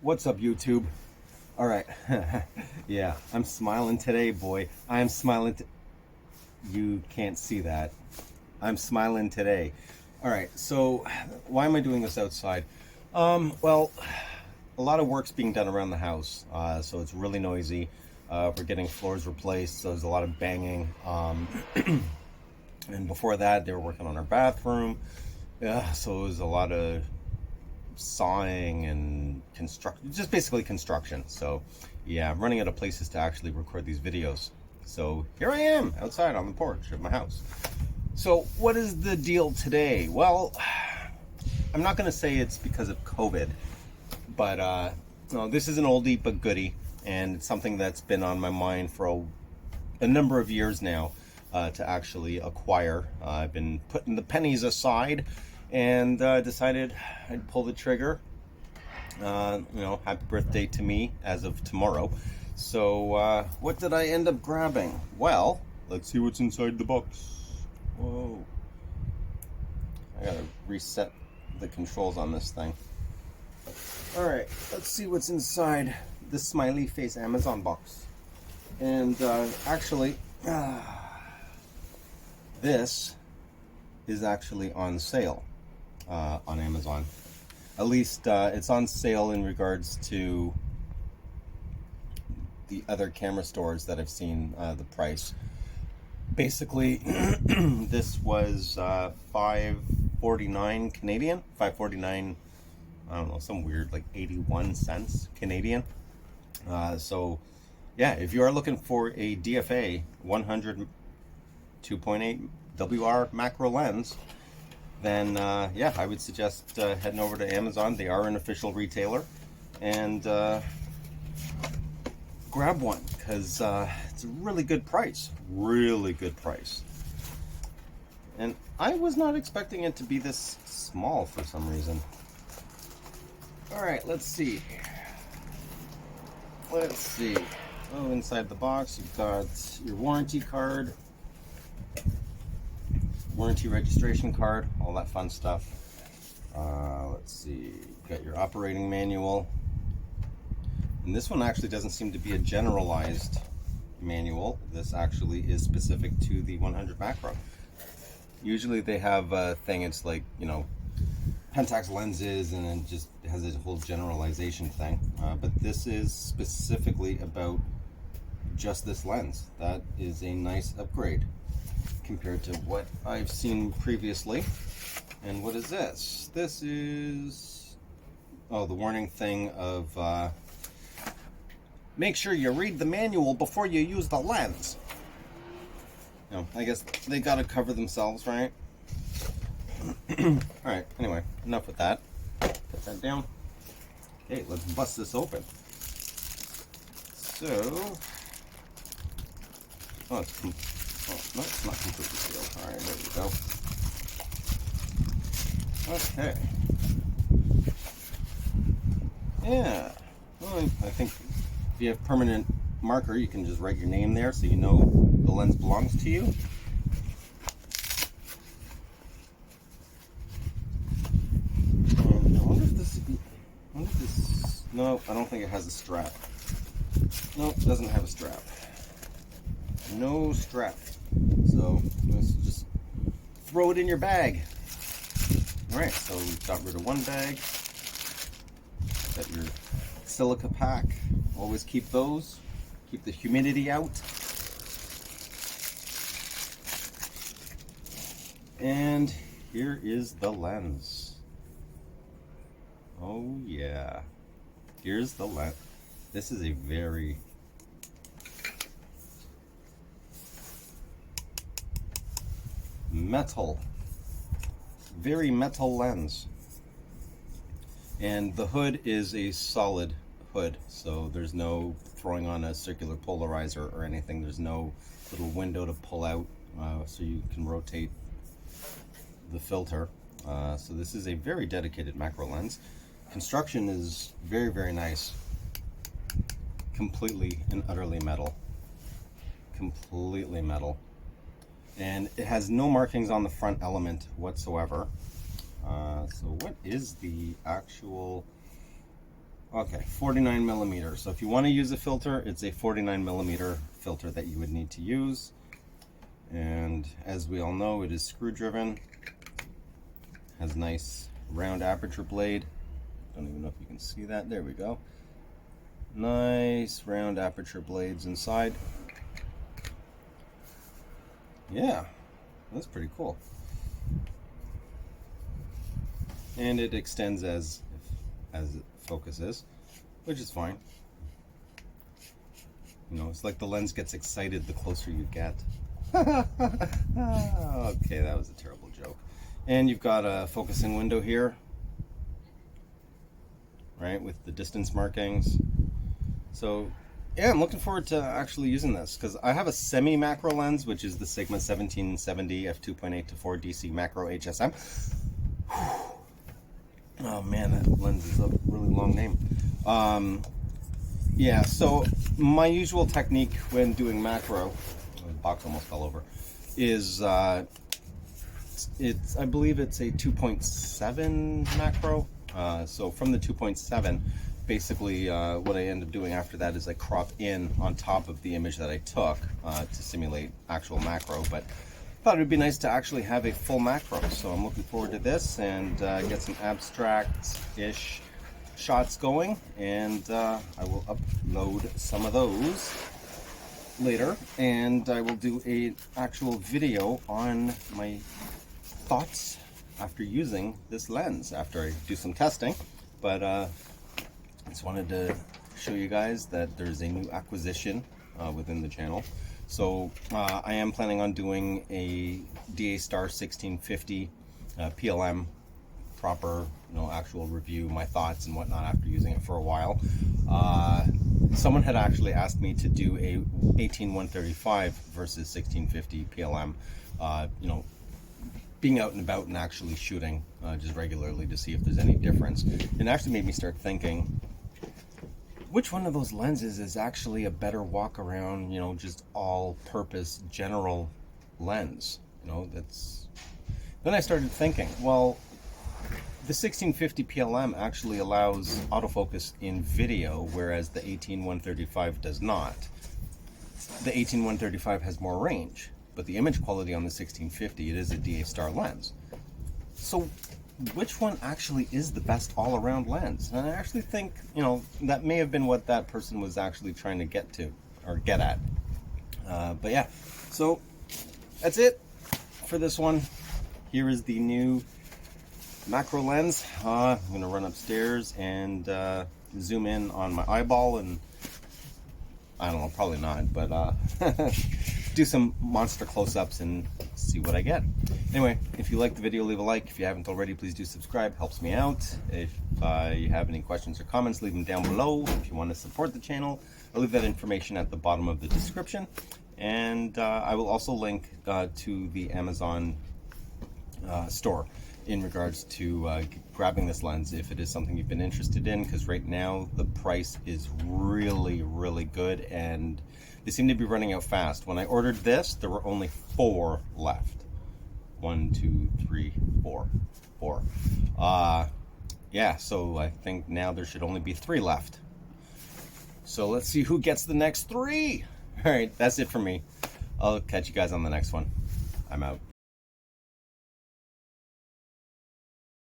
What's up, YouTube? All right. Yeah, I'm smiling today, boy. I'm smiling. You can't see that. I'm smiling today. All right. So, why am I doing this outside? Well, a lot of work's being done around the house, so it's really noisy. We're getting floors replaced, so there's a lot of banging. And before that, they were working on our bathroom. Yeah, so it was a lot of sawing and construction, just basically construction. So yeah, I'm running out of places to actually record these videos. So here I am outside on the porch of my house. So what is the deal today? Well, I'm not going to say it's because of COVID, but no, this is an oldie but goodie, and it's something that's been on my mind for a number of years now, to actually acquire. I've been putting the pennies aside and decided I'd pull the trigger. Happy birthday to me as of tomorrow. So what did I end up grabbing? Well, let's see what's inside the box. Whoa. I gotta reset the controls on this thing. Alright, let's see what's inside the smiley face Amazon box. And actually, this is actually on sale on Amazon. At least it's on sale in regards to the other camera stores that I've seen the price. Basically, this was $5.49 Canadian, $5.49, I don't know, some weird like 81 cents Canadian. So yeah, if you are looking for a DFA 100 2.8 WR macro lens, then yeah, I would suggest heading over to Amazon. They are an official retailer, and grab one, because it's a really good price. Really good price. And I was not expecting it to be this small for some reason. Alright, let's see. Let's see. Oh, inside the box you've got your warranty card, warranty registration card, all that fun stuff. Let's see, you've got your operating manual. And this one actually doesn't seem to be a generalized manual. This actually is specific to the 100 macro. Usually they have a thing, it's like, Pentax lenses, and then just has a whole generalization thing. But this is specifically about just this lens. That is a nice upgrade compared to what I've seen previously. And what is this? This is, oh, the warning thing of make sure you read the manual before you use the lens. I guess they gotta cover themselves, right? Alright, anyway, enough with that. Put that down. Okay, let's bust this open. So, oh, no, it's not completely sealed. Alright, there we go. Okay. Yeah. Well, I think if you have permanent marker, you can just write your name there so you know the lens belongs to you. And I wonder if this no, I don't think it has a strap. No, it doesn't have a strap. No strap. So let's just throw it in your bag. Alright, so we've got rid of one bag. Got your silica pack. Always keep those. Keep the humidity out. And here is the lens. Oh yeah. Here's the lens. This is a very very metal lens. And the hood is a solid hood, so there's no throwing on a circular polarizer or anything. There's no little window to pull out so you can rotate the filter. So this is a very dedicated macro lens. Construction is very, very nice. Completely and utterly metal. Completely metal. And it has no markings on the front element whatsoever. So what is the actual Okay, 49 millimeter. So if you want to use a filter, it's a 49 millimeter filter that you would need to use. And as we all know, it is screw driven. Has a nice round aperture blade. Don't even know if you can see that. There we go. Nice round aperture blades inside. Yeah, that's pretty cool. And it extends as it focuses, which is fine. You know, it's like the lens gets excited the closer you get. Okay, that was a terrible joke. And you've got a focusing window here, right, with the distance markings. So yeah, I'm looking forward to actually using this, because I have a semi macro lens, which is the Sigma 1770 f2.8 to 4 DC macro HSM. Oh man, that lens is a really long name. Yeah, so my usual technique when doing macro, the box almost fell over, is I believe it's a 2.7 macro. So from the 2.7, basically what I end up doing after that is I crop in on top of the image that I took to simulate actual macro. But I thought it would be nice to actually have a full macro, so I'm looking forward to this and get some abstract-ish shots going, and I will upload some of those later, and I will do an actual video on my thoughts after using this lens, after I do some testing. But I just wanted to show you guys that there's a new acquisition within the channel. So I am planning on doing a DA Star 1650 PLM proper, actual review, my thoughts and whatnot after using it for a while. Someone had actually asked me to do a 18135 versus 1650 PLM, being out and about and actually shooting just regularly to see if there's any difference. It actually made me start thinking, which one of those lenses is actually a better walk around, just all-purpose general lens? Then I started thinking, well, the 1650 PLM actually allows autofocus in video, whereas the 18135 does not. The 18135 has more range, but the image quality on the 1650, it is a DA Star lens. So which one actually is the best all-around lens? And I actually think, that may have been what that person was actually trying to get to, or get at. But yeah, so that's it for this one. Here is the new macro lens. I'm gonna run upstairs and zoom in on my eyeball, and I don't know, probably not, but do some monster close-ups and see what I get. Anyway, if you liked the video, leave a like. If you haven't already, please do subscribe, helps me out. If you have any questions or comments, leave them down below. If you want to support the channel, I'll leave that information at the bottom of the description, and I will also link to the Amazon store in regards to grabbing this lens if it is something you've been interested in, because right now the price is really good and they seem to be running out fast. When I ordered this, there were only 4 left. 1, 2, 3, 4. Yeah, so I think now there should only be 3 left. So let's see who gets the next 3. All right, that's it for me. I'll catch you guys on the next one. I'm out.